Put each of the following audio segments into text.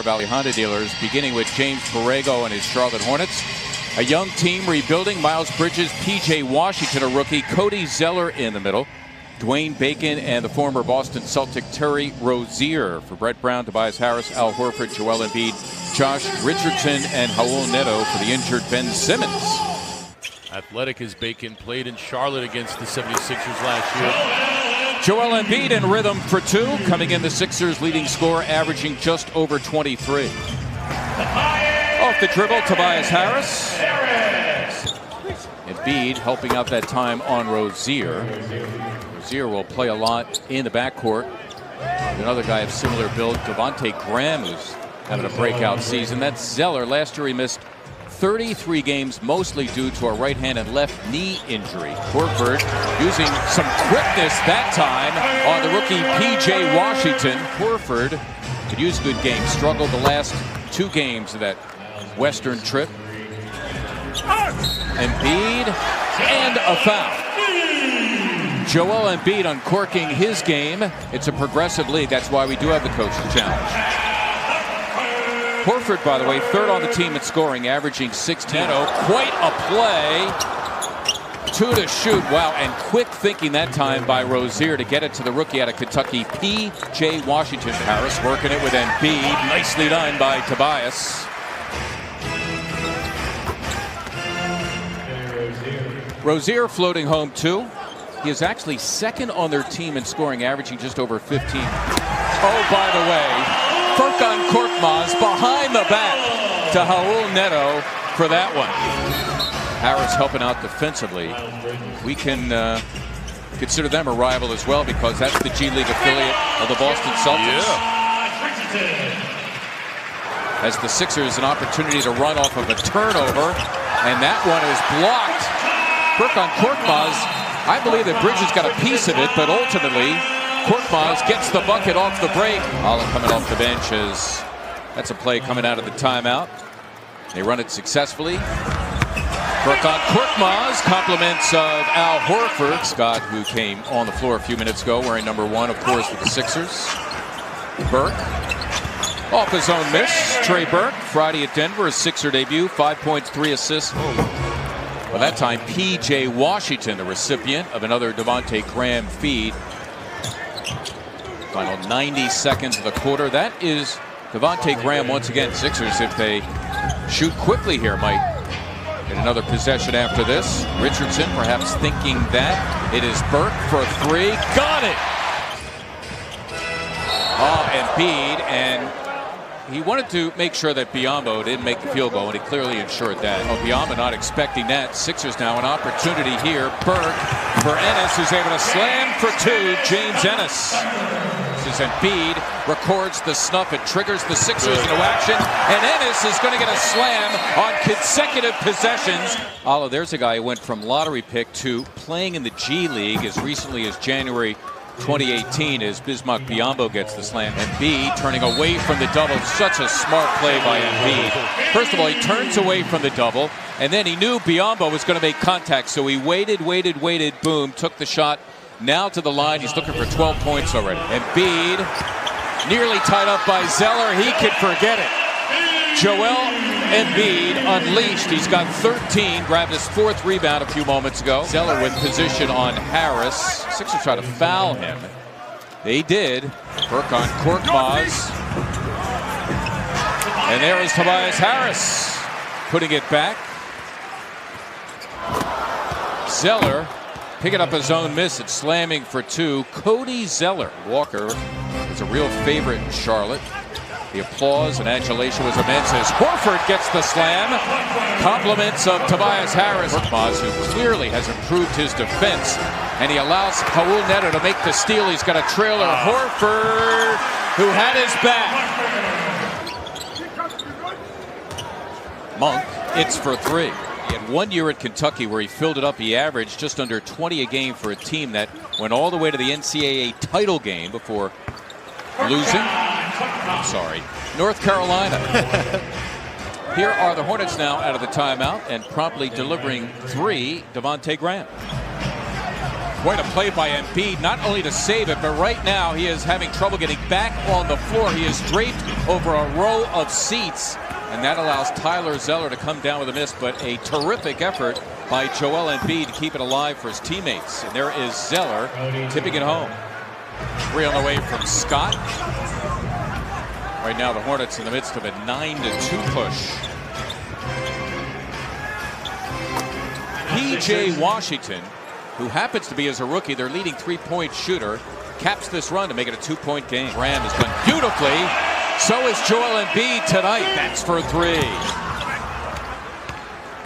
Delaware Valley Honda dealers, beginning with James Borrego and his Charlotte Hornets. A young team rebuilding. Miles Bridges, P.J. Washington, a rookie. Cody Zeller in the middle. Dwayne Bacon and the former Boston Celtic Terry Rozier. For Brett Brown, Tobias Harris, Al Horford, Joel Embiid, Josh Richardson, and Raul Neto for the injured Ben Simmons. Athletic as Bacon played in Charlotte against the 76ers last year. Joel Embiid in rhythm for two. Coming in the Sixers leading scorer, averaging just over 23. Off the dribble, Tobias Harris. Embiid helping out that time on Rozier. Rozier will play a lot in the backcourt. Another guy of similar build, Devontae Graham, who's having a breakout season. That's Zeller. Last year he missed 33 games, mostly due to a right hand and left knee injury. Horford using some quickness that time on the rookie P.J. Washington. Horford could use a good game. Struggled the last two games of that Western trip. Embiid and a foul. Joel Embiid uncorking his game. It's a progressive league. That's why we do have the coach's challenge. Horford, by the way, third on the team in scoring, averaging 16. Quite a play. Two to shoot. Wow, and quick thinking that time by Rozier to get it to the rookie out of Kentucky, P.J. Washington. Harris working it with Embiid. Nicely done by Tobias. Rozier floating home two. He is actually second on their team in scoring, averaging just over 15. Oh, by the way, Furkan Korkmaz behind the back to Raul Neto for that one. Harris helping out defensively. We can consider them a rival as well because that's the G League affiliate of the Boston Celtics. As the Sixers an opportunity to run off of a turnover, and that one is blocked. Furkan Korkmaz, I believe that Bridges got a piece of it, but ultimately Korkmaz gets the bucket off the break. Olive coming off the bench as that's a play coming out of the timeout. They run it successfully. Furkan Korkmaz, compliments of Al Horford. Scott, who came on the floor a few minutes ago, wearing number 1, of course, with the Sixers. Burke, off his own miss. Trey Burke, Friday at Denver, his Sixer debut, 5 points, 3 assists. Well, that time, P.J. Washington, the recipient of another Devontae Graham feed. Final 90 seconds of the quarter. That is Devontae Graham once again. Sixers, if they shoot quickly here, might get another possession after this. Richardson perhaps thinking that. It is Burke for 3. Got it! Oh, Embiid, and he wanted to make sure that Biyombo didn't make the field goal, and he clearly ensured that. Oh, Biyombo not expecting that. Sixers now an opportunity here. Burke for Ennis, who's able to slam for 2. James Ennis. This is Embiid, records the snuff. It triggers the Sixers into action, and Ennis is going to get a slam on consecutive possessions. Oh, there's a guy who went from lottery pick to playing in the G League as recently as January 2018 as Bismack Biyombo gets the slam. Embiid turning away from the double. Such a smart play by Embiid. First of all, he turns away from the double, and then he knew Biyombo was going to make contact, so he waited, boom, took the shot. Now to the line. He's looking for 12 points already. Embiid nearly tied up by Zeller. He could forget it. Joel Embiid unleashed. He's got 13. Grabbed his 4th rebound a few moments ago. Zeller with position on Harris. Sixers try to foul him. They did. Furkan Korkmaz. And there is Tobias Harris putting it back. Zeller picking up his own miss and slamming for 2. Cody Zeller. Walker is a real favorite in Charlotte. The applause and adulation was immense as Horford gets the slam. Compliments of Tobias Harris. Korkmaz, who clearly has improved his defense, and he allows Raul Neto to make the steal. He's got a trailer. Horford, who had his back. Monk, it's for 3. He had 1 year at Kentucky where he filled it up. He averaged just under 20 a game for a team that went all the way to the NCAA title game before losing. I'm sorry, North Carolina. Here are the Hornets now out of the timeout and promptly delivering 3, Devontae Graham. Quite a play by Embiid, not only to save it, but right now he is having trouble getting back on the floor. He is draped over a row of seats, and that allows Tyler Zeller to come down with a miss, but a terrific effort by Joel Embiid to keep it alive for his teammates. And there is Zeller tipping it home. 3 on the way from Scott. Right now the Hornets in the midst of a 9-2 push. P.J. Washington, who happens to be, as a rookie, their leading three-point shooter, caps this run to make it a 2-point game. Graham has done beautifully. So is Joel Embiid tonight. That's for 3.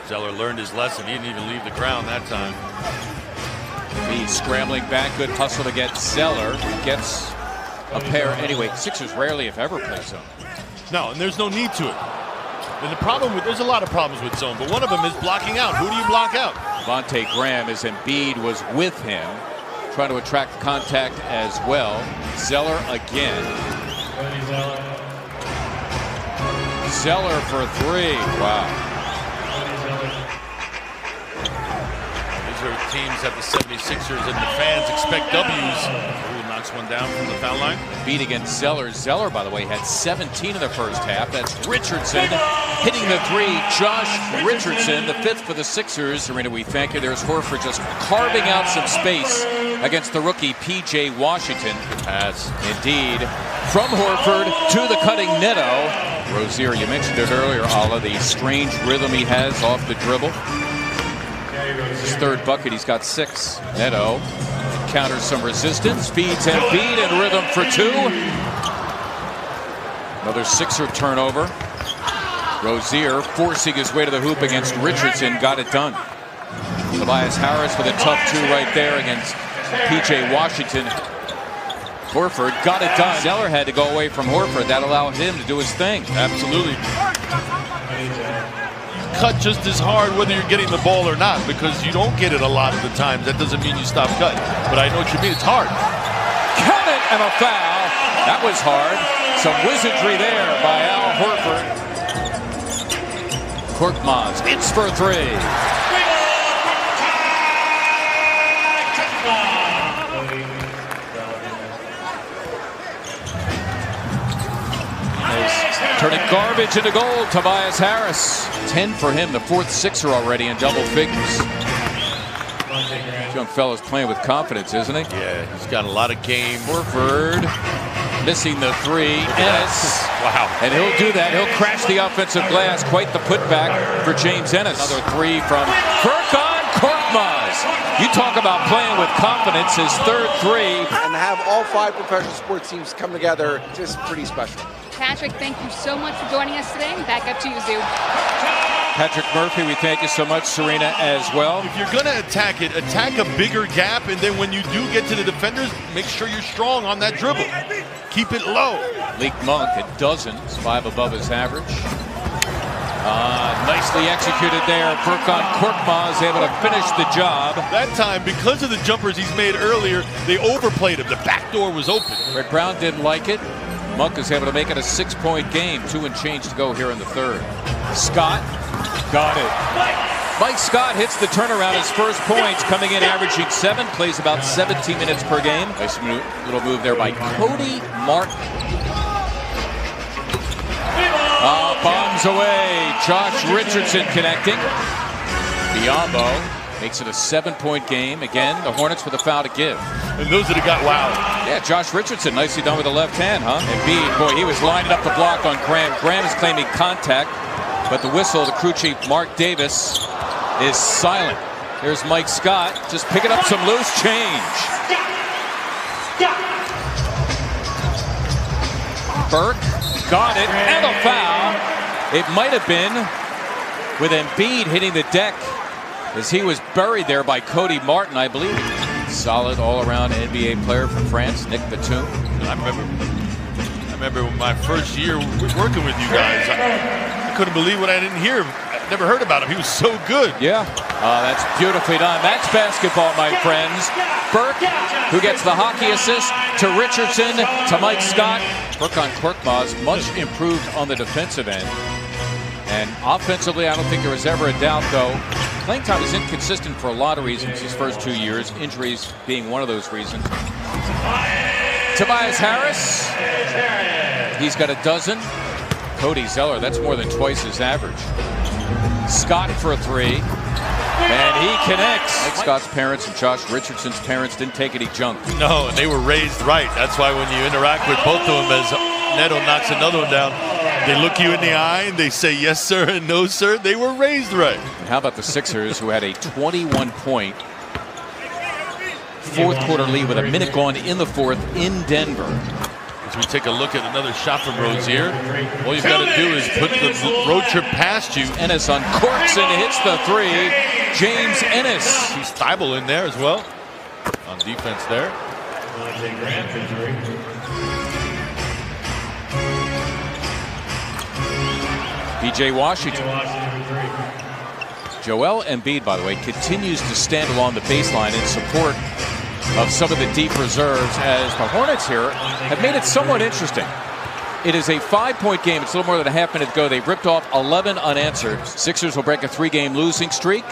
Zeller learned his lesson. He didn't even leave the ground that time. Embiid scrambling back. Good hustle to get Zeller. Gets a pair anyway. Sixers rarely, if ever, play zone. No, and there's no need to it. And the problem with, there's a lot of problems with zone, but one of them is blocking out. Who do you block out? Devontae Graham, as Embiid was with him, trying to attract contact as well. Zeller again. Zeller for 3. Wow. These are teams that the 76ers and the fans expect W's. Ooh, knocks one down from the foul line. Beat against Zeller. Zeller, by the way, had 17 in the first half. That's Richardson hitting the 3. Josh Richardson, the 5th for the Sixers. Serena, we thank you. There's Horford just carving out some space against the rookie P.J. Washington. Pass. Indeed. From Horford to the cutting Neto. Rozier, you mentioned it earlier, Alla, the strange rhythm he has off the dribble. His 3rd bucket, he's got 6. Neto counters some resistance, feeds Embiid in rhythm for 2. Another Sixer turnover. Rozier forcing his way to the hoop against Richardson, got it done. Tobias Harris with a tough 2 right there against P.J. Washington. Horford got it done. Zeller had to go away from Horford. That allowed him to do his thing. Absolutely. Cut just as hard whether you're getting the ball or not, because you don't get it a lot of the times. That doesn't mean you stop cutting. But I know what you mean. It's hard. Count it, and a foul. That was hard. Some wizardry there by Al Horford. Korkmaz, it's for 3. Turning garbage into gold, Tobias Harris. 10 for him, the 4th Sixer already in double figures. This young fella's playing with confidence, isn't he? Yeah, he's got a lot of game. Horford missing the 3. Ennis. Wow. And he'll do that. He'll crash the offensive glass. Quite the putback for James Ennis. Another 3 from Furkan Korkmaz. You talk about playing with confidence. His 3rd 3. And to have all 5 professional sports teams come together, just pretty special. Patrick, thank you so much for joining us today. Back up to you, Zoo. Patrick Murphy, we thank you so much. Serena as well. If you're going to attack it, attack a bigger gap, and then when you do get to the defenders, make sure you're strong on that dribble. Keep it low. Leak Monk at dozens, 5 above his average. Nicely executed there. Furkan Korkmaz able to finish the job. That time, because of the jumpers he's made earlier, they overplayed him. The back door was open. Red Brown didn't like it. Monk is able to make it a 6-point game. 2 and change to go here in the 3rd. Scott got it. Mike Scott hits the turnaround. His first points coming in averaging 7. Plays about 17 minutes per game. Nice little move there by Cody Martin. Bombs away. Josh Richardson connecting. Biombo makes it a 7-point game. Again, the Hornets with a foul to give. And those that have got wild. Yeah, Josh Richardson, nicely done with the left hand, huh? Embiid, boy, he was lining up the block on Graham. Graham is claiming contact, but the whistle, the crew chief, Mark Davis, is silent. Here's Mike Scott, just picking up some loose change. Burke got it, and a foul. It might have been with Embiid hitting the deck as he was buried there by Cody Martin, I believe. Solid all-around NBA player from France, Nick Batum. I remember my first year working with you guys. I couldn't believe what I didn't hear. I never heard about him. He was so good. Yeah, that's beautifully done. That's basketball, my friends. Burke, who gets the hockey assist, to Richardson, to Mike Scott. Furkan Korkmaz, much improved on the defensive end. And offensively, I don't think there was ever a doubt, though, Playing time is inconsistent for a lot of reasons his first 2 years, injuries being one of those reasons. Tobias Harris, he's got a dozen. Cody Zeller, that's more than twice his average. Scott for a three, and he connects. Mike Scott's parents and Josh Richardson's parents didn't take any junk. No, and they were raised right. That's why when you interact with both of them, as Neto knocks another one down, they look you in the eye and they say yes sir and no sir. They were raised right. And how about the Sixers, who had a 21-point fourth quarter lead with a minute gone in the fourth in Denver. As we take a look at another shot from Rozier, all you've got to do is put the road trip past you. Ennis uncorks and hits the three. James Ennis. He's Thibault in there as well on defense there. PJ Washington. Joel Embiid, by the way, continues to stand along the baseline in support of some of the deep reserves, as the Hornets here have made it somewhat interesting. It is a 5-point game. It's a little more than a half minute to go. They ripped off 11 unanswered. Sixers will break a 3-game losing streak.